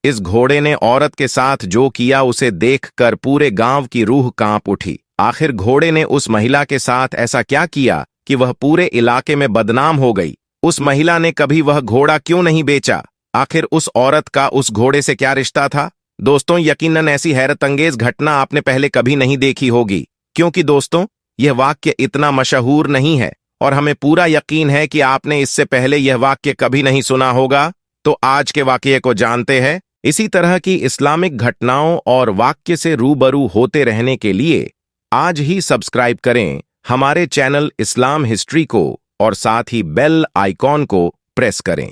इस घोड़े ने औरत के साथ जो किया उसे देखकर पूरे गांव की रूह कांप उठी। आखिर घोड़े ने उस महिला के साथ ऐसा क्या किया कि वह पूरे इलाके में बदनाम हो गई? उस महिला ने कभी वह घोड़ा क्यों नहीं बेचा? आखिर उस औरत का उस घोड़े से क्या रिश्ता था? दोस्तों, यकीनन ऐसी हैरतअंगेज घटना आपने पहले कभी नहीं देखी होगी, क्योंकि दोस्तों यह वाक्य इतना मशहूर नहीं है और हमें पूरा यकीन है कि आपने इससे पहले यह वाक्य कभी नहीं सुना होगा। तो आज के वाक्य को जानते हैं। इसी तरह की इस्लामिक घटनाओं और वाक्य से रूबरू होते रहने के लिए आज ही सब्सक्राइब करें हमारे चैनल इस्लाम हिस्ट्री को और साथ ही बेल आइकॉन को प्रेस करें।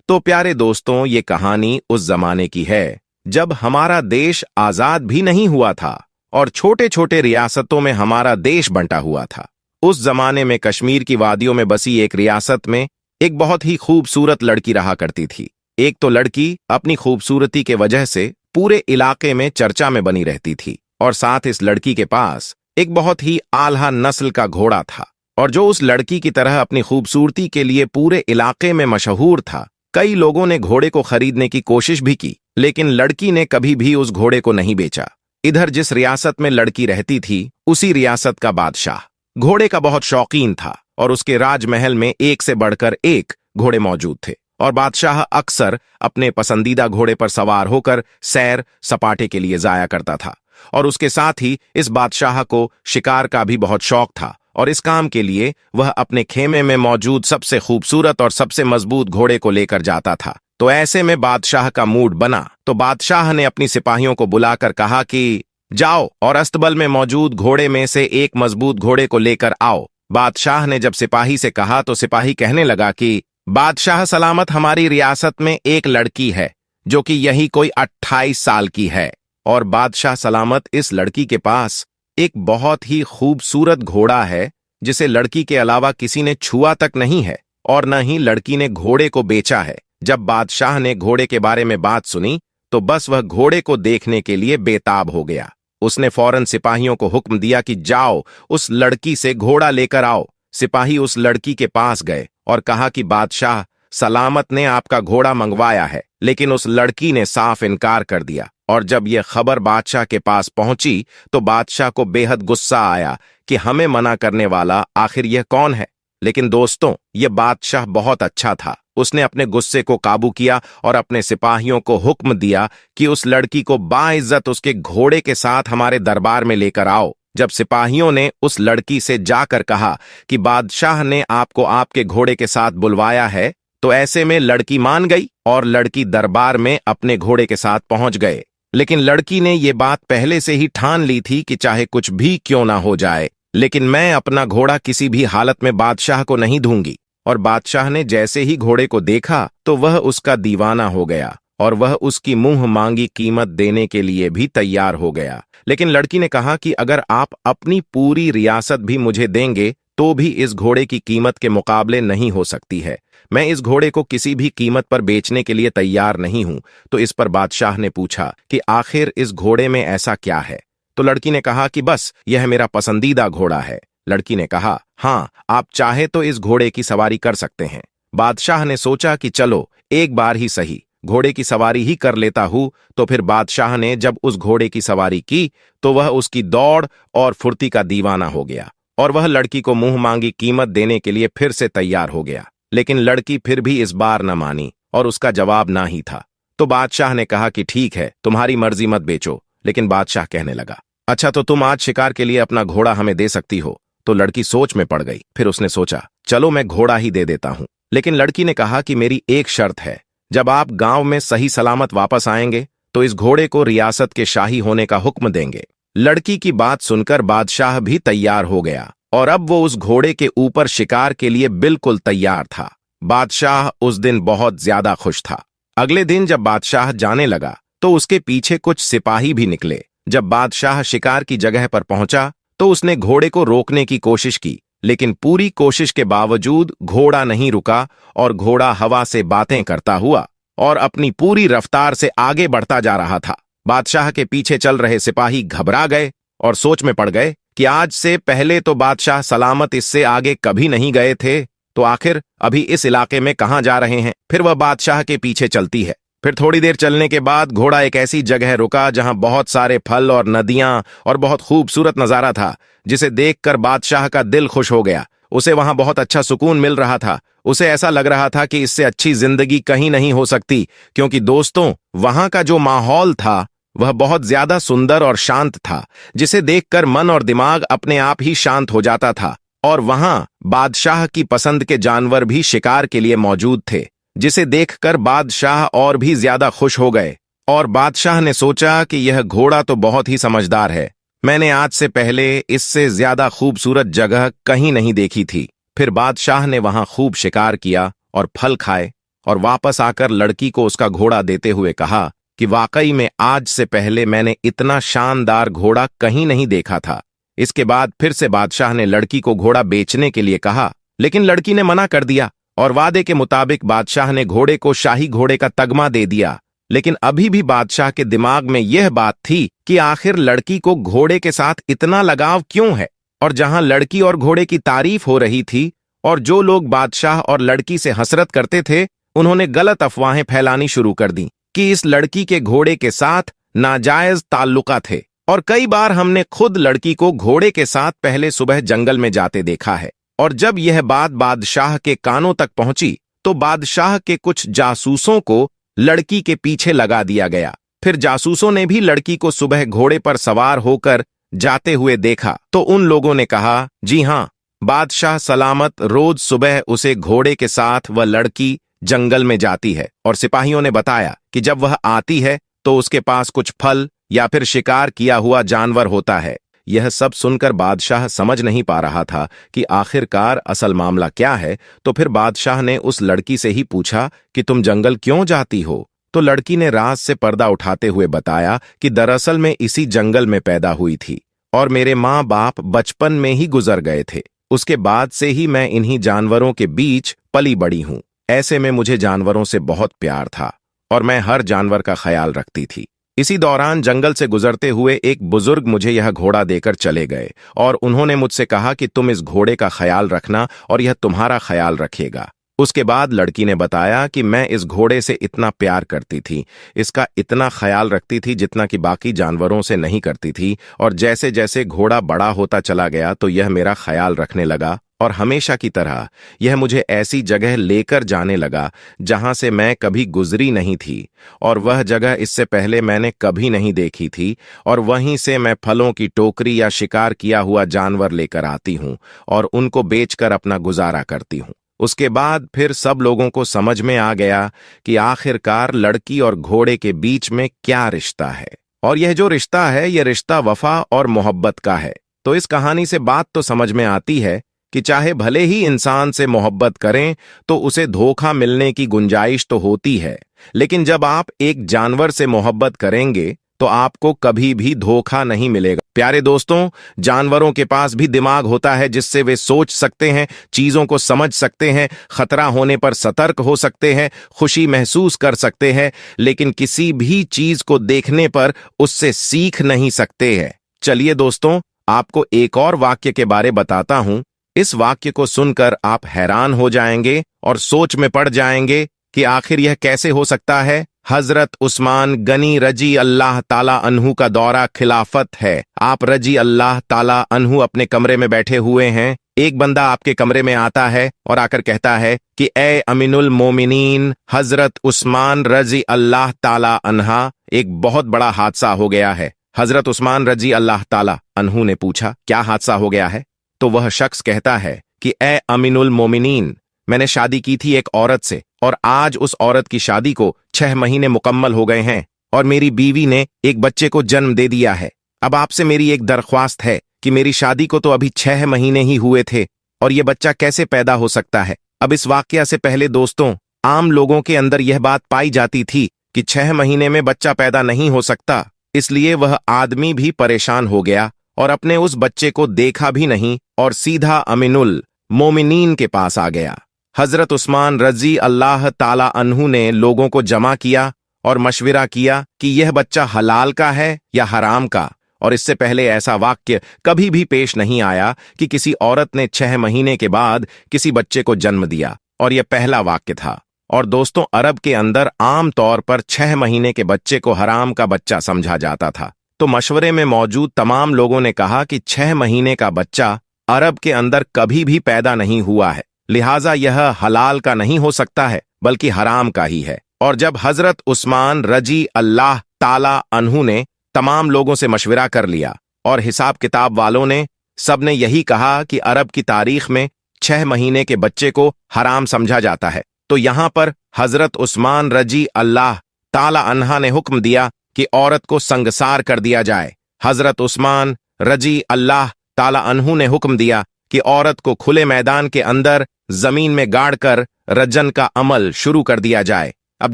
तो प्यारे दोस्तों, ये कहानी उस जमाने की है जब हमारा देश आजाद भी नहीं हुआ था और छोटे छोटे रियासतों में हमारा देश बंटा हुआ था। उस जमाने में कश्मीर की वादियों में बसी एक रियासत में एक बहुत ही खूबसूरत लड़की रहा करती थी। एक तो लड़की अपनी खूबसूरती के वजह से पूरे इलाके में चर्चा में बनी रहती थी और साथ इस लड़की के पास एक बहुत ही आला नस्ल का घोड़ा था, और जो उस लड़की की तरह अपनी खूबसूरती के लिए पूरे इलाके में मशहूर था। कई लोगों ने घोड़े को खरीदने की कोशिश भी की, लेकिन लड़की ने कभी भी उस घोड़े को नहीं बेचा। इधर जिस रियासत में लड़की रहती थी, उसी रियासत का बादशाह घोड़े का बहुत शौकीन था और उसके राजमहल में एक से बढ़कर एक घोड़े मौजूद थे, और बादशाह अक्सर अपने पसंदीदा घोड़े पर सवार होकर सैर सपाटे के लिए जाया करता था। और उसके साथ ही इस बादशाह को शिकार का भी बहुत शौक था, और इस काम के लिए वह अपने खेमे में मौजूद सबसे खूबसूरत और सबसे मजबूत घोड़े को लेकर जाता था। तो ऐसे में बादशाह का मूड बना, तो बादशाह ने अपनी सिपाहियों को बुलाकर कहा कि जाओ और अस्तबल में मौजूद घोड़े में से एक मजबूत घोड़े को लेकर आओ। बादशाह ने जब सिपाही से कहा तो सिपाही कहने लगा कि बादशाह सलामत, हमारी रियासत में एक लड़की है जो कि यही कोई 28 साल की है, और बादशाह सलामत, इस लड़की के पास एक बहुत ही खूबसूरत घोड़ा है जिसे लड़की के अलावा किसी ने छुआ तक नहीं है, और न ही लड़की ने घोड़े को बेचा है। जब बादशाह ने घोड़े के बारे में बात सुनी तो बस वह घोड़े को देखने के लिए बेताब हो गया। उसने फौरन सिपाहियों को हुक्म दिया कि जाओ उस लड़की से घोड़ा लेकर आओ। सिपाही उस लड़की के पास गए और कहा कि बादशाह सलामत ने आपका घोड़ा मंगवाया है, लेकिन उस लड़की ने साफ इनकार कर दिया। और जब यह खबर बादशाह के पास पहुंची तो बादशाह को बेहद गुस्सा आया कि हमें मना करने वाला आखिर यह कौन है। लेकिन दोस्तों, यह बादशाह बहुत अच्छा था। उसने अपने गुस्से को काबू किया और अपने सिपाहियों को हुक्म दिया कि उस लड़की को बाइज्जत उसके घोड़े के साथ हमारे दरबार में लेकर आओ। जब सिपाहियों ने उस लड़की से जाकर कहा कि बादशाह ने आपको आपके घोड़े के साथ बुलवाया है, तो ऐसे में लड़की मान गई और लड़की दरबार में अपने घोड़े के साथ पहुंच गए। लेकिन लड़की ने ये बात पहले से ही ठान ली थी कि चाहे कुछ भी क्यों ना हो जाए, लेकिन मैं अपना घोड़ा किसी भी हालत में बादशाह को नहीं दूंगी। और बादशाह ने जैसे ही घोड़े को देखा तो वह उसका दीवाना हो गया और वह उसकी मुंह मांगी कीमत देने के लिए भी तैयार हो गया। लेकिन लड़की ने कहा कि अगर आप अपनी पूरी रियासत भी मुझे देंगे तो भी इस घोड़े की कीमत के मुकाबले नहीं हो सकती है। मैं इस घोड़े को किसी भी कीमत पर बेचने के लिए तैयार नहीं हूं। तो इस पर बादशाह ने पूछा कि आखिर इस घोड़े में ऐसा क्या है? तो लड़की ने कहा कि बस यह मेरा पसंदीदा घोड़ा है। लड़की ने कहा, हाँ, आप चाहे तो इस घोड़े की सवारी कर सकते हैं। बादशाह ने सोचा कि चलो एक बार ही सही घोड़े की सवारी ही कर लेता हूं। तो फिर बादशाह ने जब उस घोड़े की सवारी की तो वह उसकी दौड़ और फुर्ती का दीवाना हो गया और वह लड़की को मुंह मांगी कीमत देने के लिए फिर से तैयार हो गया। लेकिन लड़की फिर भी इस बार न मानी और उसका जवाब ना ही था। तो बादशाह ने कहा कि ठीक है, तुम्हारी मर्जी, मत बेचो। लेकिन बादशाह कहने लगा, अच्छा, तो तुम आज शिकार के लिए अपना घोड़ा हमें दे सकती हो। तो लड़की सोच में पड़ गई। फिर उसने सोचा, चलो मैं घोड़ा ही दे देता हूं। लेकिन लड़की ने कहा कि मेरी एक शर्त है, जब आप गांव में सही सलामत वापस आएंगे तो इस घोड़े को रियासत के शाही होने का हुक्म देंगे। लड़की की बात सुनकर बादशाह भी तैयार हो गया और अब वो उस घोड़े के ऊपर शिकार के लिए बिल्कुल तैयार था। बादशाह उस दिन बहुत ज्यादा खुश था। अगले दिन जब बादशाह जाने लगा तो उसके पीछे कुछ सिपाही भी निकले। जब बादशाह शिकार की जगह पर पहुंचा तो उसने घोड़े को रोकने की कोशिश की, लेकिन पूरी कोशिश के बावजूद घोड़ा नहीं रुका और घोड़ा हवा से बातें करता हुआ और अपनी पूरी रफ्तार से आगे बढ़ता जा रहा था। बादशाह के पीछे चल रहे सिपाही घबरा गए और सोच में पड़ गए कि आज से पहले तो बादशाह सलामत इससे आगे कभी नहीं गए थे, तो आखिर अभी इस इलाके में कहां जा रहे हैं। फिर वह बादशाह के पीछे चलती है। फिर थोड़ी देर चलने के बाद घोड़ा एक ऐसी जगह रुका जहां बहुत सारे फल और नदियां और बहुत खूबसूरत नजारा था, जिसे देखकर बादशाह का दिल खुश हो गया। उसे वहां बहुत अच्छा सुकून मिल रहा था। उसे ऐसा लग रहा था कि इससे अच्छी जिंदगी कहीं नहीं हो सकती, क्योंकि दोस्तों, वहां का जो माहौल था वह बहुत ज्यादा सुंदर और शांत था, जिसे देखकर मन और दिमाग अपने आप ही शांत हो जाता था। और वहां बादशाह की पसंद के जानवर भी शिकार के लिए मौजूद थे, जिसे देखकर बादशाह और भी ज्यादा खुश हो गए। और बादशाह ने सोचा कि यह घोड़ा तो बहुत ही समझदार है। मैंने आज से पहले इससे ज्यादा खूबसूरत जगह कहीं नहीं देखी थी। फिर बादशाह ने वहां खूब शिकार किया और फल खाए, और वापस आकर लड़की को उसका घोड़ा देते हुए कहा कि वाकई में आज से पहले मैंने इतना शानदार घोड़ा कहीं नहीं देखा था। इसके बाद फिर से बादशाह ने लड़की को घोड़ा बेचने के लिए कहा, लेकिन लड़की ने मना कर दिया, और वादे के मुताबिक बादशाह ने घोड़े को शाही घोड़े का तगमा दे दिया। लेकिन अभी भी बादशाह के दिमाग में यह बात थी कि आखिर लड़की को घोड़े के साथ इतना लगाव क्यों है। और जहां लड़की और घोड़े की तारीफ हो रही थी और जो लोग बादशाह और लड़की से हसरत करते थे, उन्होंने गलत अफवाहें फैलानी शुरू कर दी कि इस लड़की के घोड़े के साथ नाजायज ताल्लुका थे। और कई बार हमने खुद लड़की को घोड़े के साथ पहले सुबह जंगल में जाते देखा है। और जब यह बात बादशाह के कानों तक पहुंची तो बादशाह के कुछ जासूसों को लड़की के पीछे लगा दिया गया। फिर जासूसों ने भी लड़की को सुबह घोड़े पर सवार होकर जाते हुए देखा, तो उन लोगों ने कहा, जी हां, बादशाह सलामत रोज सुबह उसे घोड़े के साथ वह लड़की जंगल में जाती है। और सिपाहियों ने बताया कि जब वह आती है तो उसके पास कुछ फल या फिर शिकार किया हुआ जानवर होता है। यह सब सुनकर बादशाह समझ नहीं पा रहा था कि आखिरकार असल मामला क्या है। तो फिर बादशाह ने उस लड़की से ही पूछा कि तुम जंगल क्यों जाती हो। तो लड़की ने राज से पर्दा उठाते हुए बताया कि दरअसल मैं इसी जंगल में पैदा हुई थी और मेरे माँ बाप बचपन में ही गुजर गए थे। उसके बाद से ही मैं इन्हीं जानवरों के बीच पली बड़ी हूँ। ऐसे में मुझे जानवरों से बहुत प्यार था और मैं हर जानवर का ख्याल रखती थी। इसी दौरान जंगल से गुजरते हुए एक बुजुर्ग मुझे यह घोड़ा देकर चले गए और उन्होंने मुझसे कहा कि तुम इस घोड़े का ख्याल रखना और यह तुम्हारा ख्याल रखेगा। उसके बाद लड़की ने बताया कि मैं इस घोड़े से इतना प्यार करती थी, इसका इतना ख्याल रखती थी जितना कि बाकी जानवरों से नहीं करती थी। और जैसे जैसे घोड़ा बड़ा होता चला गया तो यह मेरा ख्याल रखने लगा और हमेशा की तरह यह मुझे ऐसी जगह लेकर जाने लगा जहां से मैं कभी गुजरी नहीं थी, और वह जगह इससे पहले मैंने कभी नहीं देखी थी। और वहीं से मैं फलों की टोकरी या शिकार किया हुआ जानवर लेकर आती हूँ और उनको बेचकर अपना गुजारा करती हूँ। उसके बाद फिर सब लोगों को समझ में आ गया कि आखिरकार लड़की और घोड़े के बीच में क्या रिश्ता है, और यह जो रिश्ता है यह रिश्ता वफा और मोहब्बत का है। तो इस कहानी से बात तो समझ में आती है कि चाहे भले ही इंसान से मोहब्बत करें तो उसे धोखा मिलने की गुंजाइश तो होती है, लेकिन जब आप एक जानवर से मोहब्बत करेंगे तो आपको कभी भी धोखा नहीं मिलेगा। प्यारे दोस्तों, जानवरों के पास भी दिमाग होता है जिससे वे सोच सकते हैं, चीजों को समझ सकते हैं, खतरा होने पर सतर्क हो सकते हैं, खुशी महसूस कर सकते हैं, लेकिन किसी भी चीज को देखने पर उससे सीख नहीं सकते हैं। चलिए दोस्तों, आपको एक और वाक्य के बारे बताता हूं। इस वाक्य को सुनकर आप हैरान हो जाएंगे और सोच में पड़ जाएंगे कि आखिर यह कैसे हो सकता है। हजरत उस्मान गनी रजी अल्लाह ताला अन्हु का दौरा खिलाफत है। आप रजी अल्लाह ताला अन्हु अपने कमरे में बैठे हुए हैं। एक बंदा आपके कमरे में आता है और आकर कहता है कि ए अमीनुल मोमिनीन हजरत उस्मान रजी अल्लाह ताला अन्हा, एक बहुत बड़ा हादसा हो गया है। हजरत उस्मान रजी अल्लाह ताला अन्हु ने पूछा, क्या हादसा हो गया है? तो वह शख्स कहता है कि ए अमीनुल मोमिनीन, मैंने शादी की थी एक औरत से और आज उस औरत की शादी को 6 महीने मुकम्मल हो गए हैं और मेरी बीवी ने एक बच्चे को जन्म दे दिया है। अब आपसे मेरी एक दरख्वास्त है कि मेरी शादी को तो अभी 6 महीने ही हुए थे और ये बच्चा कैसे पैदा हो सकता है। अब इस वाकया से पहले दोस्तों, आम लोगों के अंदर यह बात पाई जाती थी कि 6 महीने में बच्चा पैदा नहीं हो सकता, इसलिए वह आदमी भी परेशान हो गया और अपने उस बच्चे को देखा भी नहीं और सीधा अमीनुल मोमिनीन के पास आ गया। हजरत उस्मान रजी अल्लाह ताला अन्हु ने लोगों को जमा किया और मशविरा किया कि यह बच्चा हलाल का है या हराम का, और इससे पहले ऐसा वाक्य कभी भी पेश नहीं आया कि किसी औरत ने 6 महीने के बाद किसी बच्चे को जन्म दिया, और यह पहला वाक्य था। और दोस्तों, अरब के अंदर आम तौर पर 6 महीने के बच्चे को हराम का बच्चा समझा जाता था। तो मशवरे में मौजूद तमाम लोगों ने कहा कि 6 महीने का बच्चा अरब के अंदर कभी भी पैदा नहीं हुआ है, लिहाजा यह हलाल का नहीं हो सकता है बल्कि हराम का ही है। और जब हजरत उस्मान रजी अल्लाह ताला अन्हु ने तमाम लोगों से मशविरा कर लिया और हिसाब किताब वालों ने सबने यही कहा कि अरब की तारीख में 6 महीने के बच्चे को हराम समझा जाता है, तो यहां पर हजरत उस्मान रजी अल्लाह ताला अन्हा ने हुक्म दिया कि औरत को संगसार कर दिया जाए। हजरत उस्मान रजी अल्लाह ताला अन्हु ने हुक्म दिया कि औरत को खुले मैदान के अंदर जमीन में गाड़कर रजन का अमल शुरू कर दिया जाए। अब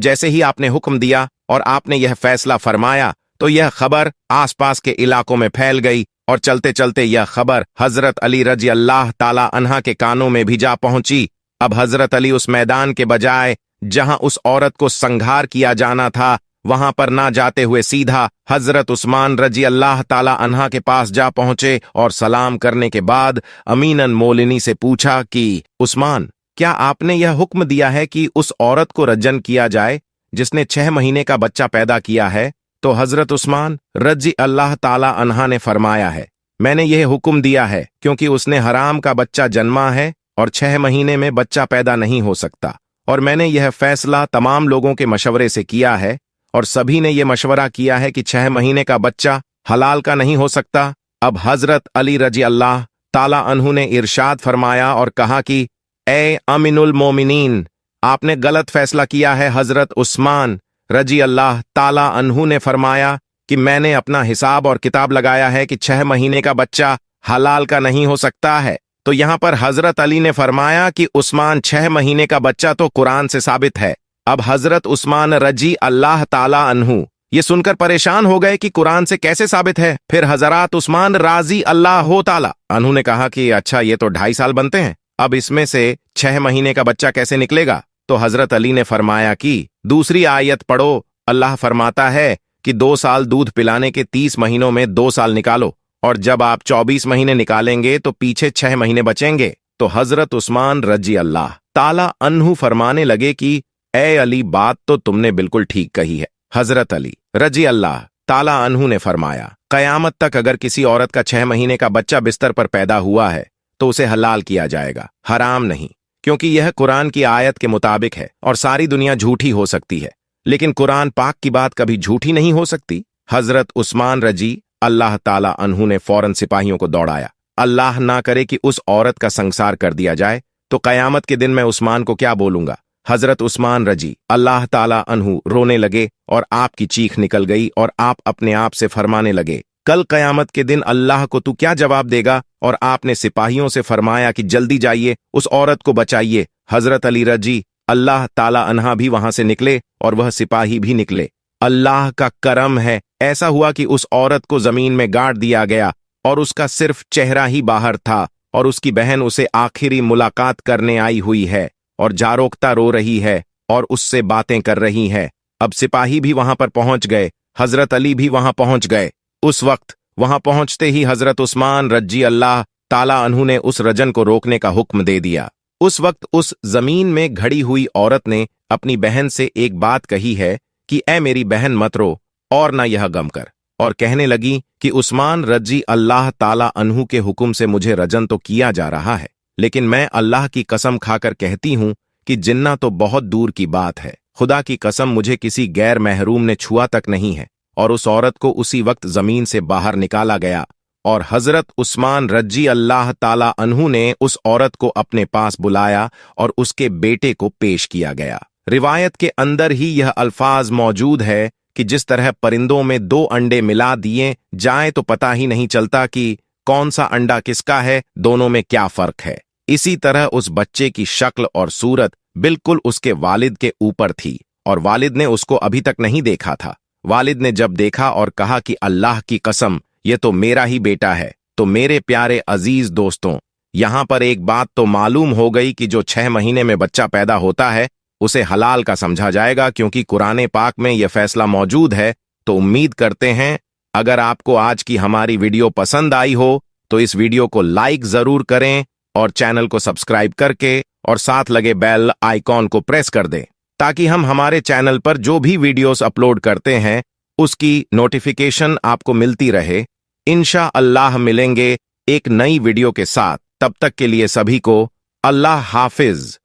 जैसे ही आपने हुक्म दिया और आपने यह फैसला फरमाया तो यह खबर आसपास के इलाकों में फैल गई और चलते चलते यह खबर हजरत अली रजी अल्लाह ताला अन्हा के कानों में भी जा पहुंची। अब हजरत अली उस मैदान के बजाय जहां उस औरत को संघार किया जाना था वहां पर ना जाते हुए सीधा हजरत उस्मान रजी अल्लाह ताला अन्हा के पास जा पहुंचे और सलाम करने के बाद अमीनन मोलिनी से पूछा कि उस्मान, क्या आपने यह हुक्म दिया है कि उस औरत को रज्जन किया जाए जिसने 6 महीने का बच्चा पैदा किया है? तो हजरत उस्मान रजी अल्लाह ताला अन्हा ने फरमाया है, मैंने यह हुक्म दिया है क्योंकि उसने हराम का बच्चा जन्मा है और 6 महीने में बच्चा पैदा नहीं हो सकता, और मैंने यह फैसला तमाम लोगों के मशवरे से किया है और सभी ने यह मशवरा किया है कि 6 महीने का बच्चा हलाल का नहीं हो सकता। अब हजरत अली रजी अल्लाह ताला अन्हु ने इरशाद फरमाया और कहा कि ए अमीनुल मोमिनीन, आपने गलत फैसला किया है। हजरत उस्मान रजी अल्लाह ताला अन्हु ने फरमाया कि मैंने अपना हिसाब और किताब लगाया है कि 6 महीने का बच्चा हलाल का नहीं हो सकता है। तो यहां पर हजरत अली ने फरमाया कि उस्मान 6 महीने का बच्चा तो कुरान से साबित है। अब हजरत उस्मान रजी अल्लाह ताला अन्हु ये सुनकर परेशान हो गए कि कुरान से कैसे साबित है। फिर हजरत उस्मान राजी अल्लाह ताला अन्हु ने कहा कि अच्छा, ये तो 2.5 साल बनते हैं, अब इसमें से 6 महीने का बच्चा कैसे निकलेगा? तो हजरत अली ने फरमाया कि दूसरी आयत पढ़ो, अल्लाह फरमाता है कि 2 साल दूध पिलाने के 30 महीनों में 2 साल निकालो, और जब आप 24 महीने निकालेंगे तो पीछे 6 महीने बचेंगे। तो हजरत उस्मान रजी अल्लाह ताला अन्हु फरमाने लगे कि ए अली, बात तो तुमने बिल्कुल ठीक कही है। हजरत अली रजी अल्लाह ताला अन्हु ने फरमाया, कयामत तक अगर किसी औरत का 6 महीने का बच्चा बिस्तर पर पैदा हुआ है तो उसे हलाल किया जाएगा, हराम नहीं, क्योंकि यह कुरान की आयत के मुताबिक है। और सारी दुनिया झूठी हो सकती है लेकिन कुरान पाक की बात कभी झूठी नहीं हो सकती। हजरत उस्मान रजी अल्लाह ताला अन्हु ने फौरन सिपाहियों को दौड़ाया। अल्लाह ना करे कि उस औरत का संसार कर दिया जाए तो कयामत के दिन मैं उस्मान को क्या बोलूंगा। हजरत उस्मान रजी अल्लाह ताला अन्हु रोने लगे और आपकी चीख निकल गई और आप अपने आप से फरमाने लगे, कल कयामत के दिन अल्लाह को तू क्या जवाब देगा? और आपने सिपाहियों से फरमाया कि जल्दी जाइए, उस औरत को बचाइए। हजरत अली रजी अल्लाह ताला अन्हा भी वहां से निकले और वह सिपाही भी निकले। अल्लाह का करम है, ऐसा हुआ कि उस औरत को जमीन में गाड़ दिया गया और उसका सिर्फ चेहरा ही बाहर था और उसकी बहन उसे आखिरी मुलाकात करने आई हुई है और जारोकता रो रही है और उससे बातें कर रही है। अब सिपाही भी वहां पर पहुंच गए, हजरत अली भी वहां पहुंच गए। उस वक्त वहां पहुंचते ही हजरत उस्मान रजी अल्लाह ताला अन्हु ने उस रजन को रोकने का हुक्म दे दिया। उस वक्त उस जमीन में घड़ी हुई औरत ने अपनी बहन से एक बात कही है कि ए मेरी बहन, मत रो और ना यह गम कर, और कहने लगी कि उस्मान रजी अल्लाह ताला अन्हु के हुक्म से मुझे रजन तो किया जा रहा है, लेकिन मैं अल्लाह की कसम खाकर कहती हूं कि जिन्ना तो बहुत दूर की बात है, खुदा की कसम मुझे किसी गैर महरूम ने छुआ तक नहीं है। और उस औरत को उसी वक्त जमीन से बाहर निकाला गया और हजरत उस्मान रजी अल्लाह ताला अन्हु ने उस औरत को अपने पास बुलाया और उसके बेटे को पेश किया गया। रिवायत के अंदर ही यह अल्फाज मौजूद है कि जिस तरह परिंदों में 2 अंडे मिला दिए जाए तो पता ही नहीं चलता कि कौन सा अंडा किसका है, दोनों में क्या फर्क है, इसी तरह उस बच्चे की शक्ल और सूरत बिल्कुल उसके वालिद के ऊपर थी और वालिद ने उसको अभी तक नहीं देखा था। वालिद ने जब देखा और कहा कि अल्लाह की कसम, ये तो मेरा ही बेटा है। तो मेरे प्यारे अजीज दोस्तों, यहां पर एक बात तो मालूम हो गई कि जो 6 महीने में बच्चा पैदा होता है उसे हलाल का समझा जाएगा, क्योंकि कुरान पाक में यह फैसला मौजूद है। तो उम्मीद करते हैं अगर आपको आज की हमारी वीडियो पसंद आई हो तो इस वीडियो को लाइक जरूर करें और चैनल को सब्सक्राइब करके और साथ लगे बेल आइकॉन को प्रेस कर दें। ताकि हम हमारे चैनल पर जो भी वीडियोस अपलोड करते हैं उसकी नोटिफिकेशन आपको मिलती रहे। इंशा अल्लाह मिलेंगे एक नई वीडियो के साथ। तब तक के लिए सभी को अल्लाह हाफिज।